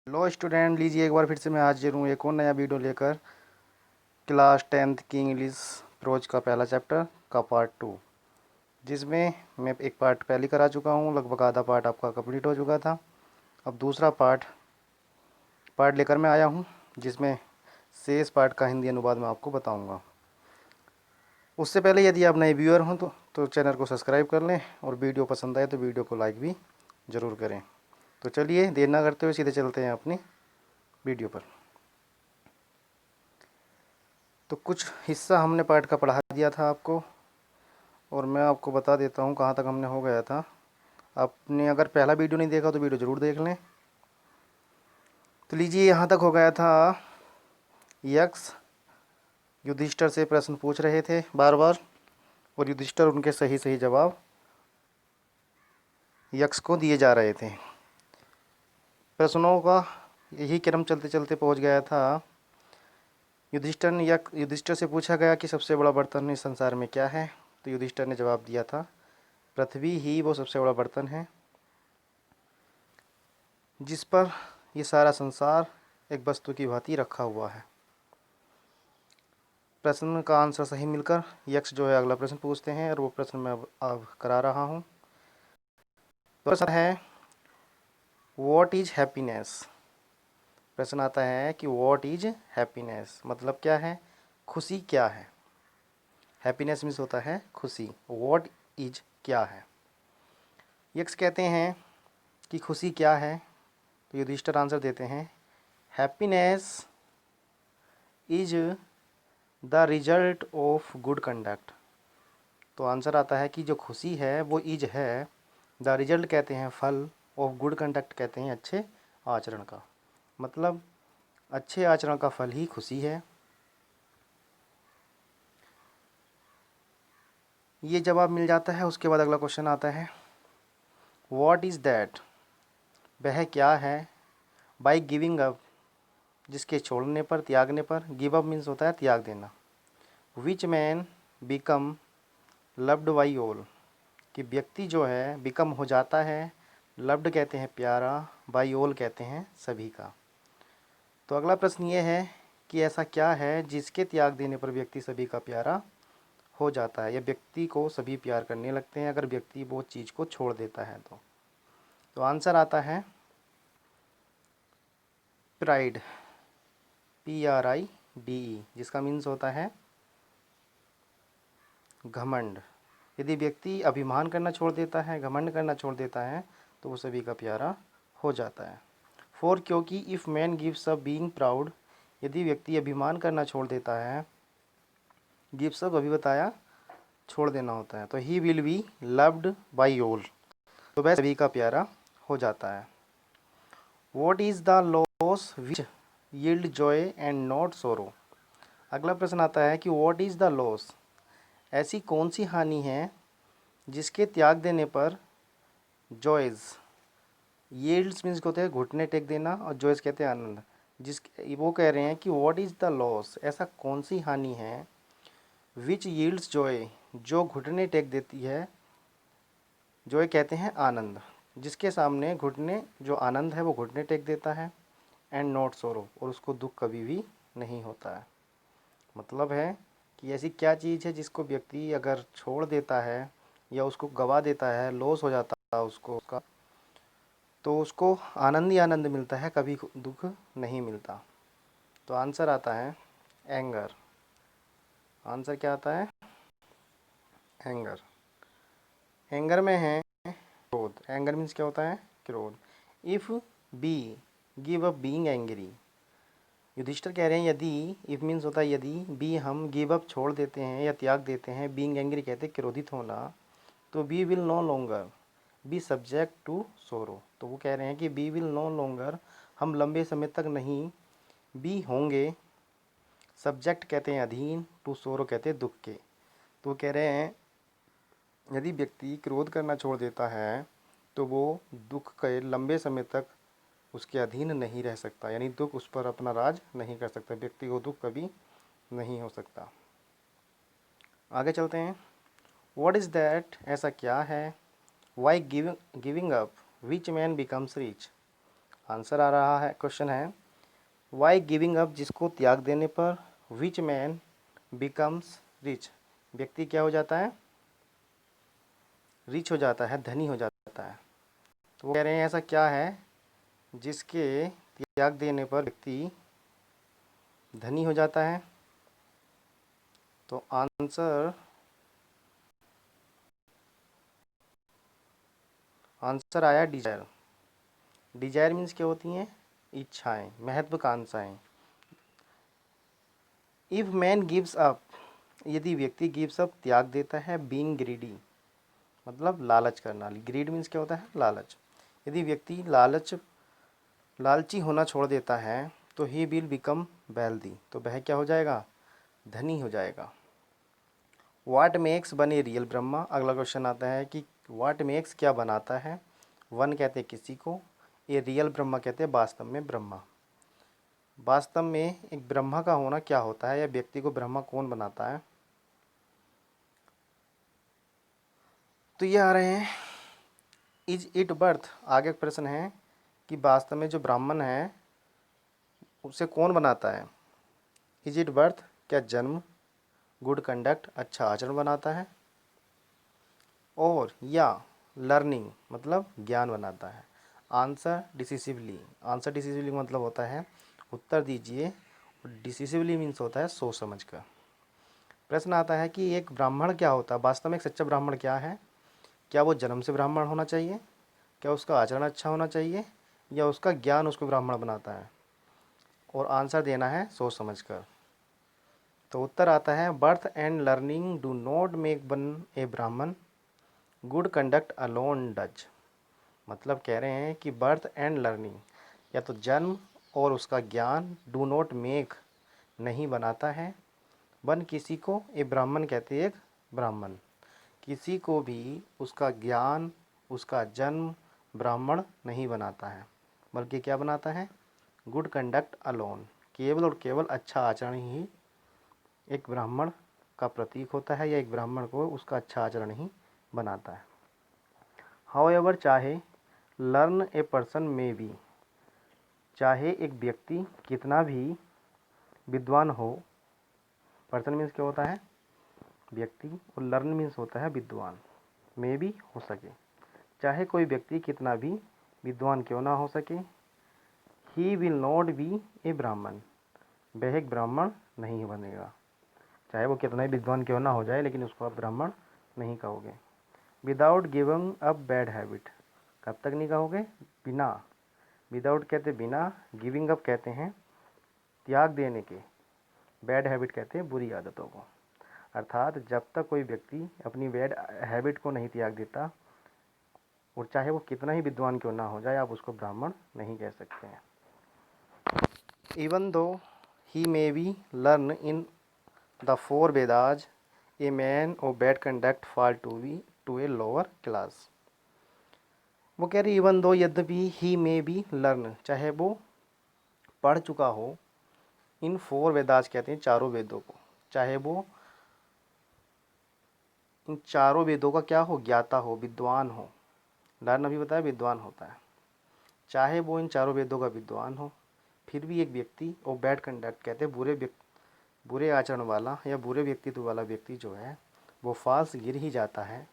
लो student, लीजिए एक बार फिर से मैं हाजिर हूँ एक और नया वीडियो लेकर। क्लास 10th की इंग्लिश प्रोज का पहला चैप्टर का पार्ट 2, जिसमें मैं एक पार्ट पहले करा चुका हूँ। लगभग आधा पार्ट आपका कंप्लीट हो चुका था। अब दूसरा पार्ट लेकर मैं आया हूँ, जिसमें शेष पार्ट का हिंदी अनुवाद मैं आपको बताऊँगा। उससे पहले यदि आप नए व्यूअर हों तो चैनल को सब्सक्राइब कर लें, और वीडियो पसंद आए तो वीडियो को लाइक भी ज़रूर करें। तो चलिए देर ना करते हुए सीधे चलते हैं अपनी वीडियो पर। तो कुछ हिस्सा हमने पार्ट का पढ़ा दिया था आपको, और मैं आपको बता देता हूँ कहाँ तक हमने हो गया था। आपने अगर पहला वीडियो नहीं देखा तो वीडियो ज़रूर देख लें। तो लीजिए, यहाँ तक हो गया था। यक्ष युधिष्ठिर से प्रश्न पूछ रहे थे बार बार, और युधिष्ठिर उनके सही सही जवाब यक्ष को दिए जा रहे थे। प्रश्नों का यही क्रम चलते चलते पहुँच गया था। युधिष्ठिर से पूछा गया कि सबसे बड़ा बर्तन इस संसार में क्या है। तो युधिष्ठिर ने जवाब दिया था, पृथ्वी ही वो सबसे बड़ा बर्तन है, जिस पर ये सारा संसार एक वस्तु की भांति रखा हुआ है। प्रश्न का आंसर सही मिलकर यक्ष जो है अगला प्रश्न पूछते हैं, और वो प्रश्न मैं अब करा रहा हूँ। प्रश्न है, व्हाट इज हैप्पीनेस। प्रश्न आता है कि व्हाट इज हैप्पीनेस मतलब क्या है, खुशी क्या है। हैप्पीनेस मीन्स होता है खुशी, व्हाट इज क्या है। यक्ष कहते हैं कि खुशी क्या है। तो युधिष्ठिर आंसर देते हैं, happiness is the result of good conduct. तो आंसर आता है कि जो खुशी है वो इज है, द रिजल्ट कहते हैं फल, ऑफ गुड कंडक्ट कहते हैं अच्छे आचरण का। मतलब अच्छे आचरण का फल ही खुशी है। ये जवाब मिल जाता है। उसके बाद अगला क्वेश्चन आता है, व्हाट इज़ दैट। वह क्या है। बाई गिविंग अप, जिसके छोड़ने पर, त्यागने पर। गिव अप मीन्स होता है त्याग देना। Which man become loved by all, कि व्यक्ति जो है बिकम हो जाता है, लव्ड कहते हैं प्यारा, बाई ऑल कहते हैं सभी का। तो अगला प्रश्न ये है कि ऐसा क्या है जिसके त्याग देने पर व्यक्ति सभी का प्यारा हो जाता है, या व्यक्ति को सभी प्यार करने लगते हैं अगर व्यक्ति वो चीज़ को छोड़ देता है। तो आंसर आता है प्राइड, PRIDE, जिसका मीन्स होता है घमंड। यदि व्यक्ति अभिमान करना छोड़ देता है, घमंड करना छोड़ देता है, तो वो सभी का प्यारा हो जाता है। फोर, क्योंकि if man gives up being proud, यदि व्यक्ति अभिमान करना छोड़ देता है, गिव्स अप अभी बताया छोड़ देना होता है, तो he will be loved by all, तो वह सभी का प्यारा हो जाता है। What is the loss which yield Joy and not sorrow. अगला प्रश्न आता है कि व्हाट इज़ द लॉस, ऐसी कौन सी हानि है जिसके त्याग देने पर जॉयज़, यील्ड्स मीन्स होते हैं घुटने टेक देना, और जॉयज़ कहते हैं आनंद। वो कह रहे हैं कि व्हाट इज़ द लॉस, ऐसा कौन सी हानि है, विच यील्ड्स जॉय, जो घुटने टेक देती है, जॉय कहते हैं आनंद, जिसके सामने घुटने, जो आनंद है वो घुटने टेक देता है, एंड नॉट सोरो, और उसको दुख कभी भी नहीं होता है। मतलब है कि ऐसी क्या चीज़ है जिसको व्यक्ति अगर छोड़ देता है या उसको गवा देता है, लॉस हो जाता है उसको उसका, तो उसको आनंद ही आनंद मिलता है, कभी दुख नहीं मिलता। तो आंसर आता है एंगर। आंसर क्या आता है, एंगर। एंगर में है क्रोध। एंगर मीन्स क्या होता है, क्रोध। If we give up being angry, Yudhishthira कह रहे हैं यदि, इफ मीन्स होता है यदि, बी हम गिव अप छोड़ देते हैं या त्याग देते हैं, बीइंग एंग्री कहते हैं क्रोधित होना, तो we will no longer be subject to sorrow. तो वो कह रहे हैं कि बी विल नो लॉन्गर, हम लंबे समय तक नहीं बी होंगे, सब्जेक्ट कहते हैं अधीन, टू सोरो कहते हैं दुख के। तो वो कह रहे हैं यदि व्यक्ति क्रोध करना छोड़ देता है तो वो दुख के लंबे समय तक उसके अधीन नहीं रह सकता, यानी दुख उस पर अपना राज नहीं कर सकता, व्यक्ति को दुख कभी नहीं हो सकता। आगे चलते हैं। व्हाट इज़ दैट, ऐसा क्या है, why giving up which man becomes rich. Answer आ रहा है, क्वेश्चन है वाई गिविंग अप, जिसको त्याग देने पर विच मैन बिकम्स रिच, व्यक्ति क्या हो जाता है, रिच हो जाता है, धनी हो जाता है। तो वो कह रहे हैं ऐसा क्या है जिसके त्याग देने पर व्यक्ति धनी हो जाता है। तो आंसर आया डिजायर। डिजायर मीन्स क्या होती हैं, इच्छाएं, महत्वाकांक्षाएं। इफ मैन गिव्स अप, यदि व्यक्ति गिव्स अप त्याग देता है, बीइंग ग्रीडी मतलब लालच करना, ग्रीड मीन्स क्या होता है, लालच। यदि व्यक्ति लालची होना छोड़ देता है तो ही विल बिकम वेल्दी, तो वह क्या हो जाएगा, धनी हो जाएगा। What makes one a real Brahma, अगला क्वेश्चन आता है कि व्हाट मेक्स क्या बनाता है, वन कहते हैं किसी को, ए रियल ब्रह्मा कहते हैं वास्तव में ब्रह्मा। वास्तव में एक ब्रह्मा का होना क्या होता है, या व्यक्ति को ब्रह्मा कौन बनाता है। तो ये आ रहे हैं इज इट बर्थ, आगे प्रश्न है कि वास्तव में जो ब्राह्मण है उसे कौन बनाता है। इज इट बर्थ, क्या जन्म, गुड कंडक्ट अच्छा आचरण बनाता है, और या लर्निंग मतलब ज्ञान बनाता है। आंसर डिसिसिवली, आंसर डिसिसिवली मतलब होता है उत्तर दीजिए, डिसिसिवली मीन्स होता है सोच समझ कर। प्रश्न आता है कि एक ब्राह्मण क्या होता है, वास्तव में एक सच्चा ब्राह्मण क्या है, क्या वो जन्म से ब्राह्मण होना चाहिए, क्या उसका आचरण अच्छा होना चाहिए, या उसका ज्ञान उसको ब्राह्मण बनाता है। और आंसर देना है सोच समझ कर। तो उत्तर आता है birth and learning do not make one a Brahmin, good conduct alone does. मतलब कह रहे हैं कि बर्थ एंड लर्निंग, या तो जन्म और उसका ज्ञान, डू नॉट मेक नहीं बनाता है, वन किसी को, ए ब्राह्मण कहते हैं एक ब्राह्मण, किसी को भी उसका ज्ञान उसका जन्म ब्राह्मण नहीं बनाता है, बल्कि क्या बनाता है, गुड कंडक्ट अलोन, केवल और केवल अच्छा आचरण ही एक ब्राह्मण का प्रतीक होता है, या एक ब्राह्मण को उसका अच्छा आचरण ही बनाता है। हाउएवर, चाहे, लर्न ए पर्सन में बी, चाहे एक व्यक्ति कितना भी विद्वान हो, पर्सन मीन्स क्या होता है, व्यक्ति, और लर्न मीन्स होता है विद्वान, में भी हो सके, चाहे कोई व्यक्ति कितना भी विद्वान क्यों ना हो सके, ही विल नॉट बी ए ब्राह्मण, वह एक ब्राह्मण नहीं बनेगा। चाहे वो कितना ही विद्वान क्यों ना हो जाए, लेकिन उसको आप ब्राह्मण नहीं कहोगे। Without giving up bad habit, कब तक नहीं कहोगे, बिना, विदाउट कहते बिना, गिविंग अप कहते हैं त्याग देने के, बैड हैबिट कहते हैं बुरी आदतों को। अर्थात जब तक कोई व्यक्ति अपनी बैड हैबिट को नहीं त्याग देता, और चाहे वो कितना ही विद्वान क्यों ना हो जाए, आप उसको ब्राह्मण नहीं कह सकते हैं। Even though he may be learn in the four Vedas, a man or bad conduct fall to a lower class. वो कह रही इवन दो, यद्यपि, ही मे बी लर्न, चाहे वो पढ़ चुका हो, इन फोर वेदाज कहते हैं चारों वेदों को, चाहे वो इन चारों वेदों का क्या हो, ज्ञाता हो, विद्वान हो, लर्न अभी बताया विद्वान होता है, चाहे वो इन चारों वेदों का विद्वान हो, फिर भी एक व्यक्ति, और बैड कंडक्ट कहते हैं बुरे आचरण वाला या बुरे व्यक्तित्व वाला व्यक्ति जो है वो फाल्स गिर ही जाता है,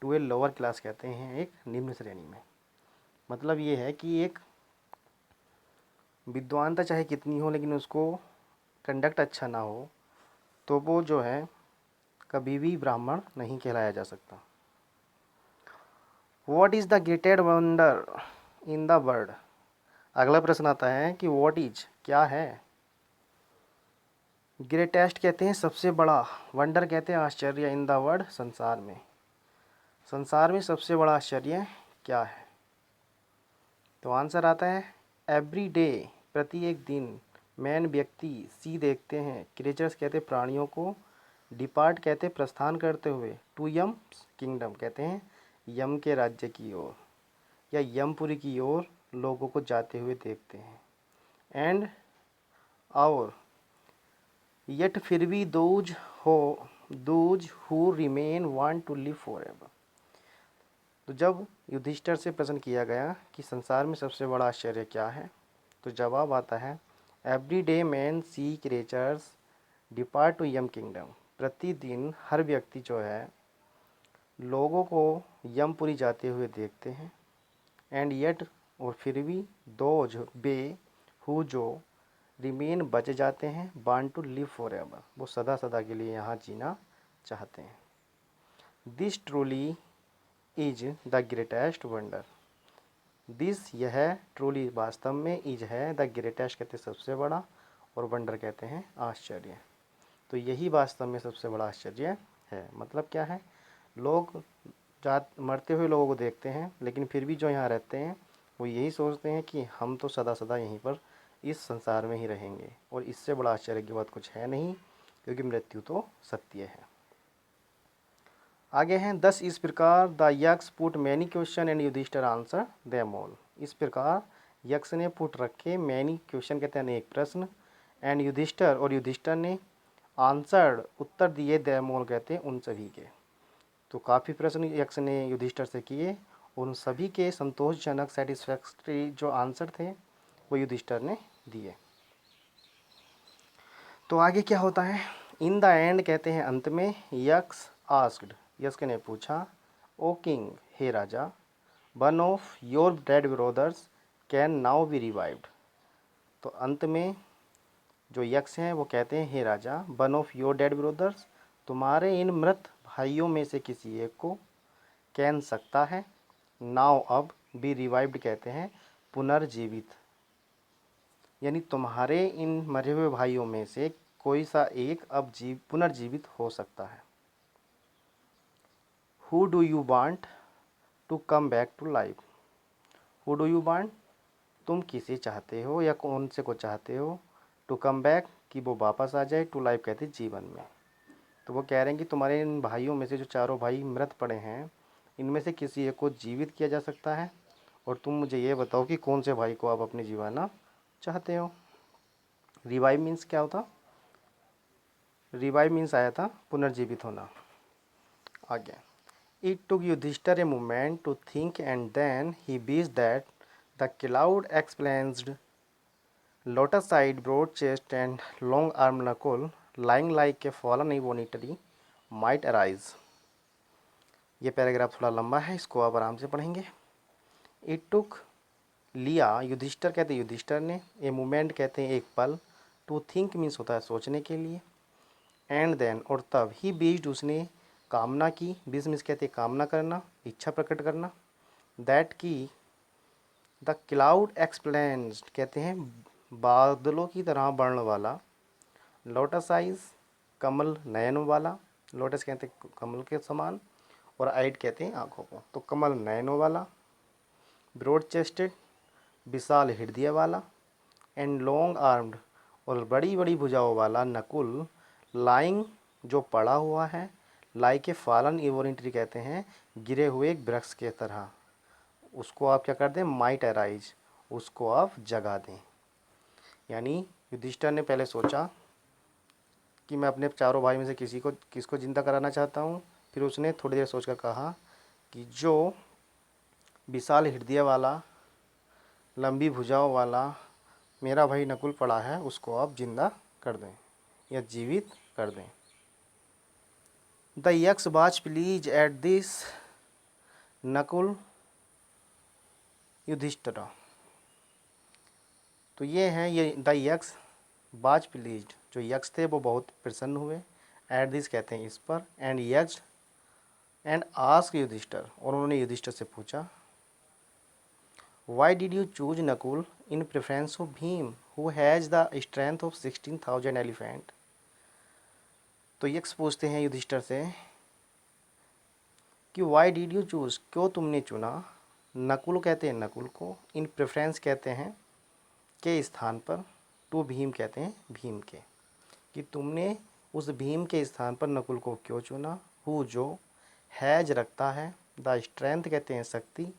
टू ए लोअर क्लास कहते हैं एक निम्न श्रेणी में। मतलब ये है कि एक विद्वानता चाहे कितनी हो, लेकिन उसको कंडक्ट अच्छा ना हो, तो वो जो है कभी भी ब्राह्मण नहीं कहलाया जा सकता। What is the greatest wonder in the world, अगला प्रश्न आता है कि व्हाट इज क्या है, ग्रेटेस्ट कहते हैं सबसे बड़ा, वंडर कहते हैं आश्चर्य, इन द वर्ल्ड संसार में, संसार में सबसे बड़ा आश्चर्य क्या है। तो आंसर आता है एवरी डे, प्रति एक दिन, मैन व्यक्ति, सी देखते हैं, क्रिएचर्स कहते हैं प्राणियों को, डिपार्ट कहते हैं प्रस्थान करते हुए, टू यम किंगडम कहते हैं यम के राज्य की ओर या यमपुरी की ओर लोगों को जाते हुए देखते हैं, एंड और येट फिर भी those who remain want to live forever एवर। तो जब युधिष्ठिर से प्रश्न किया गया कि संसार में सबसे बड़ा आश्चर्य क्या है, तो जवाब आता है every day many creatures depart to Yama kingdom. प्रतिदिन हर व्यक्ति जो है लोगों को यमपुरी जाते हुए देखते हैं। एंड येट और फिर भी दोज बे हु जो रिमेन बच जाते हैं वांट टू लिव फॉर एवर, वो सदा सदा के लिए यहाँ जीना चाहते हैं। This truly is the greatest wonder. This यह ट्रूली वास्तव में इज है, द ग्रेटेस्ट कहते हैं सबसे बड़ा, और वंडर कहते हैं आश्चर्य। तो यही वास्तव में सबसे बड़ा आश्चर्य है। मतलब क्या है, लोग मरते हुए लोगों को देखते हैं, लेकिन फिर भी जो यहाँ रहते हैं वो यही सोचते हैं कि हम तो सदा सदा यहीं पर इस संसार में ही रहेंगे, और इससे बड़ा आश्चर्य की बात कुछ है नहीं, क्योंकि मृत्यु तो सत्य है। आगे हैं 10 इस प्रकार the Yaksha put many question and Yudhishthira answer them all. इस प्रकार यक्ष ने पुट रखे, मैनी क्वेश्चन कहते हैं अनेक प्रश्न, एंड युधिष्ठिर और युधिष्ठिर ने आंसर्ड उत्तर दिए, देम ऑल कहते हैं उन सभी के। तो काफ़ी प्रश्न यक्ष ने युधिष्ठिर से किए, उन सभी के संतोषजनक सेटिस्फैक्ट्री जो आंसर थे वो युधिष्ठिर ने दिए। तो आगे क्या होता है, इन द एंड कहते हैं अंत में, यक्ष आस्क्ड, यक्ष ने पूछा, ओ किंग हे राजा, one of your dead brothers can now be revived. तो अंत में जो यक्ष हैं वो कहते हैं, हे राजा, one of your dead brothers, तुम्हारे इन मृत भाइयों में से किसी एक को, कैन सकता है, नाउ अब, बी रिवाइव्ड कहते हैं पुनर्जीवित, यानी तुम्हारे इन मरे हुए भाइयों में से कोई सा एक अब पुनर्जीवित हो सकता है। Who do you want to come back to life. Who do you want, तुम किसे चाहते हो या कौन से को चाहते हो, टू कम बैक कि वो वापस आ जाए, टू लाइफ कहते जीवन में। तो वो कह रहे हैं कि तुम्हारे इन भाइयों में से जो चारों भाई मृत पड़े हैं, इनमें से किसी एक को जीवित किया जा सकता है, और तुम मुझे ये बताओ कि कौन से भाई को आप अपने जीवाना चाहते हो। रिवाइव मीन्स क्या होता, रिवाइव मीन्स आया था पुनर्जीवित होना। आगे, it took Yudhishthira a moment to think and then he bids that the cloud explained lotus side broad chest and long arm Nakul lying like a fallen ebony tree might arise. ये paragraph थोड़ा लंबा है, इसको आप आराम से पढ़ेंगे। इट टुक लिया, युधिष्ठिर कहते हैं युधिष्ठिर ने, ए मोमेंट कहते हैं एक पल, टू थिंक मीन्स होता है सोचने के लिए, एंड देन और तब, ही बीज्ड उसने कामना की, बीज मीन्स कहते हैं कामना करना, इच्छा प्रकट करना, दैट की द क्लाउड एक्सप्लेन्स्ड कहते हैं बादलों की तरह वर्ण वाला, लोटस आइज कमल नयन वाला, लोटस कहते हैं कमल के समान, और आइड कहते हैं आँखों को, तो कमल नयनों वाला, ब्रॉड चेस्टेड विशाल हृदय वाला, एंड लॉन्ग आर्म्ड और बड़ी बड़ी भुजाओं वाला, नकुल लाइंग जो पड़ा हुआ है, like a fallen ebony tree कहते हैं गिरे हुए एक वृक्ष के तरह, उसको आप क्या कर दें, माइट अराइज, उसको आप जगा दें। यानी युधिष्ठिर ने पहले सोचा कि मैं अपने चारों भाई में से किसको जिंदा कराना चाहता हूँ, फिर उसने थोड़ी देर सोचकर कहा कि जो विशाल हृदय वाला लंबी भुजाओं वाला मेरा भाई नकुल पड़ा है, उसको आप जिंदा कर दें या जीवित कर दें। The Yaksha was pleased at this Nakul Yudhishthira. तो ये हैं, ये द यक्ष वाज प्लीज्ड, जो यक्ष थे वो बहुत प्रसन्न हुए, एट दिस कहते हैं इस पर, एंड यक्ष एंड आस्क युधिष्ठिर, और उन्होंने युधिष्ठिर से पूछा, why did you choose Nakul in preference of Bhim who has the strength of 16,000 elephant. तो यक्ष पूछते हैं युधिष्ठिर से कि वाई डिड यू चूज, क्यों तुमने चुना, नकुल कहते हैं नकुल को, इन प्रेफरेंस कहते हैं के स्थान पर, टू भीम कहते हैं भीम के, कि तुमने उस भीम के स्थान पर नकुल को क्यों चुना, हु जो हैज रखता है, द स्ट्रेंथ कहते हैं शक्ति,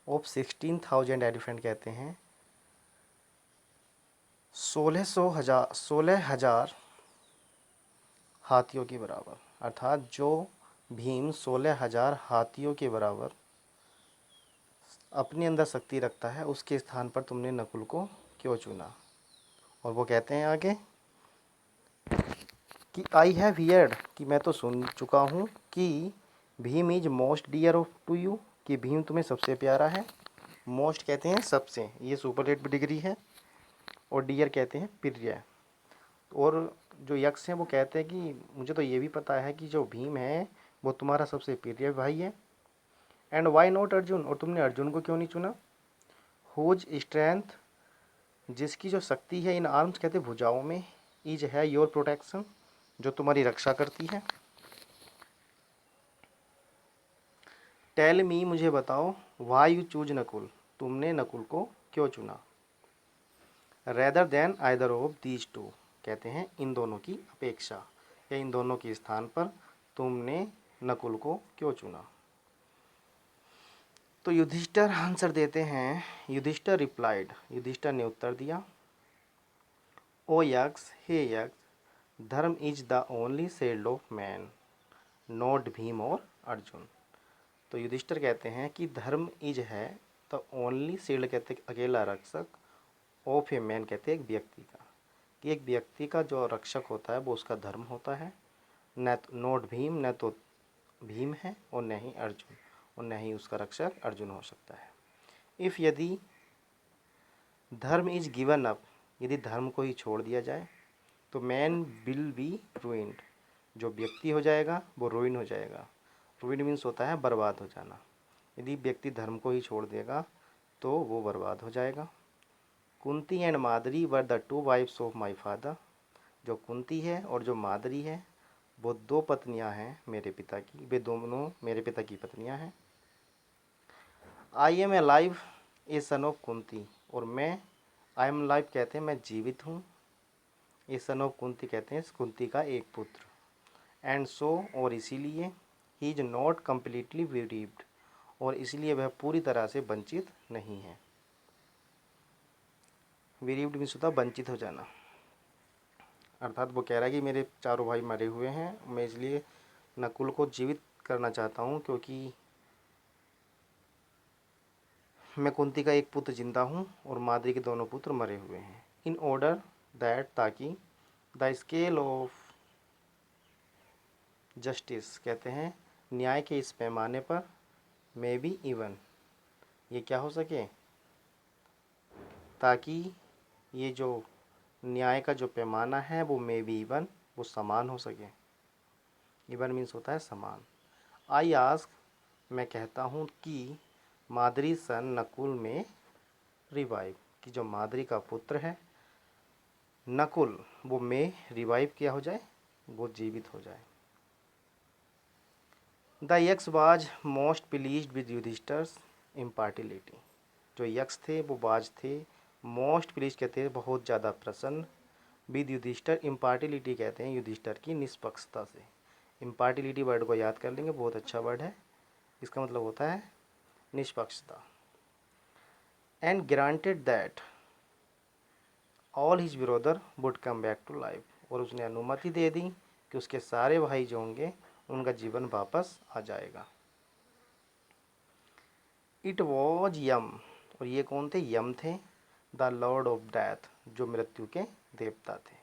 ऑफ 16,000 एलिफेंट कहते हैं 16,000 हाथियों के बराबर, अर्थात जो भीम 16,000 हाथियों के बराबर अपने अंदर शक्ति रखता है उसके स्थान पर तुमने नकुल को क्यों चुना। और वो कहते हैं आगे कि आई हैव हियर्ड, कि मैं तो सुन चुका हूँ कि Bhima is most dear of to you, कि भीम तुम्हें सबसे प्यारा है। मोस्ट कहते हैं सबसे, ये सुपरलेटिव डिग्री है, और डियर कहते हैं प्रिय। और जो यक्ष हैं वो कहते हैं कि मुझे तो ये भी पता है कि जो भीम है वो तुम्हारा सबसे प्रिय भाई है। एंड वाई नॉट अर्जुन, और तुमने अर्जुन को क्यों नहीं चुना। हुज स्ट्रेंथ, जिसकी जो शक्ति है इन आर्म्स कहते हैं भुजाओं में, इज है योर प्रोटेक्शन, जो तुम्हारी रक्षा करती है। टेल मी, मुझे बताओ, वाई यू चूज नकुल, तुमने नकुल को क्यों चुना। Rather than either of these two, कहते हैं इन दोनों की अपेक्षा या इन दोनों के स्थान पर तुमने नकुल को क्यों चुना। तो युधिष्ठिर आंसर देते हैं। युधिष्ठिर रिप्लाइड, युधिष्ठिर ने उत्तर दिया, ओ यक्ष, हे यक्ष, धर्म is the only shield of man, not Bhim और अर्जुन। तो युधिष्ठिर कहते हैं कि धर्म इज है द ओनली शील्ड, कहते हैं अकेला रक्षक, ऑफ ए मैन कहते हैं एक व्यक्ति का, कि एक व्यक्ति का जो रक्षक होता है वो उसका धर्म होता है, न नॉट भीम, न तो भीम है और न ही अर्जुन, और न ही उसका रक्षक अर्जुन हो सकता है। इफ़, यदि धर्म इज गिवन अप, यदि धर्म को ही छोड़ दिया जाए, तो मैन विल बी रूइंड, जो व्यक्ति हो जाएगा वो रूइन हो जाएगा। रूइंड मीन्स होता है बर्बाद हो जाना। यदि व्यक्ति धर्म को ही छोड़ देगा तो वो बर्बाद हो जाएगा। Kunti and Madri were the two wives of my father, जो कुंती है और जो मादरी है वो दो पत्नियां हैं मेरे पिता की, वे दोनों मेरे पिता की पत्नियां हैं। I am alive a son of Kunti, और मैं, आई एम लाइव कहते हैं मैं जीवित हूँ, ए सन ऑफ कुंती कहते हैं कुंती का एक पुत्र। एंड सो, और इसीलिए, ही इज नॉट कम्प्लीटली विरीव्ड, और इसलिए वह पूरी तरह से वंचित नहीं है। विरीव्ड मीन्स होता है वंचित हो जाना, अर्थात वो कह रहा है कि मेरे चारों भाई मरे हुए हैं, मैं इसलिए नकुल को जीवित करना चाहता हूँ क्योंकि मैं कुंती का एक पुत्र जिंदा हूँ और माद्री के दोनों पुत्र मरे हुए हैं। इन ऑर्डर दैट, ताकि, द स्केल ऑफ जस्टिस कहते हैं न्याय के इस पैमाने पर, मे बी इवन, ये क्या हो सके, ताकि ये जो न्याय का जो पैमाना है वो मे बी इवन, वो समान हो सके। इवन मीन्स होता है समान। आई आस्क, मैं कहता हूँ कि माद्री सन नकुल में रिवाइव, कि जो माद्री का पुत्र है नकुल वो में रिवाइव किया हो जाए, वो जीवित हो जाए। The Yaksha was most pleased with युधिष्ठिर्स इम्पार्टिलिटी, जो यक्ष थे वो बाज थे, मोस्ट प्लीज कहते हैं बहुत ज़्यादा प्रसन्न, विद युधिष्ठिर, इम्पार्टिलिटी कहते हैं युधिष्ठिर की निष्पक्षता से। इम्पार्टिलिटी वर्ड को याद कर लेंगे, बहुत अच्छा वर्ड है, इसका मतलब होता है निष्पक्षता। And granted that all his brother would come back to life, और उसने अनुमति दे दी कि उसके सारे भाई जो होंगे उनका जीवन वापस आ जाएगा। इट वॉज यम, और ये कौन थे, यम थे, द लॉर्ड ऑफ डेथ, जो मृत्यु के देवता थे,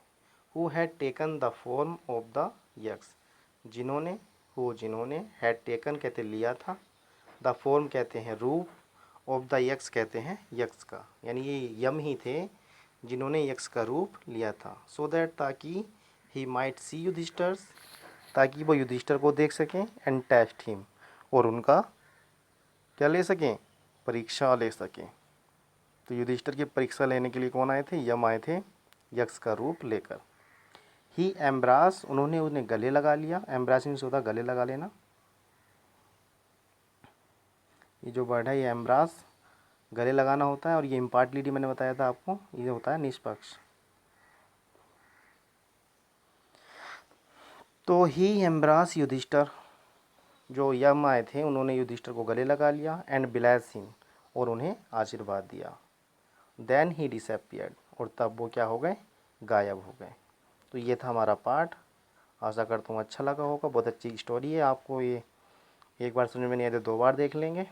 who had taken the form of the यक्ष, जिन्होंने, जिन्होंने, हैड टेकन कहते लिया था, द फॉर्म कहते हैं रूप, ऑफ द यक्ष कहते हैं यक्ष का, यानी ये यम ही थे जिन्होंने यक्ष का रूप लिया था। सो दैट, ताकि, ही माइट सी युधिष्ठिर्स, ताकि वो युधिष्ठिर को देख सकें, एंड टेस्ट हिम, और उनका क्या ले सकें, परीक्षा ले सकें। तो युधिष्ठिर की परीक्षा लेने के लिए कौन आए थे, यम आए थे यक्ष का रूप लेकर। ही एम्ब्रास, उन्होंने उन्हें गले लगा लिया, एम्ब्रास मीन्स होता गले लगा लेना, ये जो वर्ड है ये एम्ब्रास गले लगाना होता है, और ये इम्पार्टिलिटी मैंने बताया था आपको, ये होता है निष्पक्ष। तो ही एम्ब्रास युधिष्ठिर, जो यम आए थे उन्होंने युधिष्ठिर को गले लगा लिया, एंड ब्लेस हिम, और उन्हें आशीर्वाद दिया। देन ही डिसअपियर्ड, और तब वो क्या हो गए, गायब हो गए। तो ये था हमारा पाठ, आशा करता हूँ अच्छा लगा होगा, बहुत अच्छी स्टोरी है, आपको ये एक बार सुनने में नहीं आए तो दो बार देख लेंगे।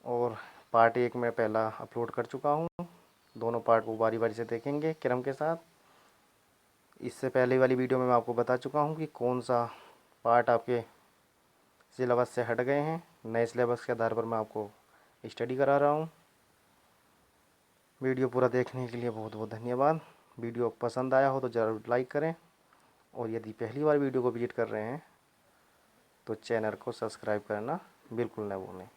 और पार्ट 1 में पहला अपलोड कर चुका हूँ। दोनों पार्ट को बारी बारी से देखेंगे क्रम के साथ। इससे पहले वाली वीडियो में मैं आपको बता चुका हूँ कि कौन सा पार्ट आपके सिलेबस से हट गए हैं। नए सिलेबस के आधार पर मैं आपको स्टडी करा रहा हूँ। वीडियो पूरा देखने के लिए बहुत बहुत धन्यवाद। वीडियो पसंद आया हो तो ज़रूर लाइक करें, और यदि पहली बार वीडियो को विजिट कर रहे हैं तो चैनल को सब्सक्राइब करना बिल्कुल न भूलें।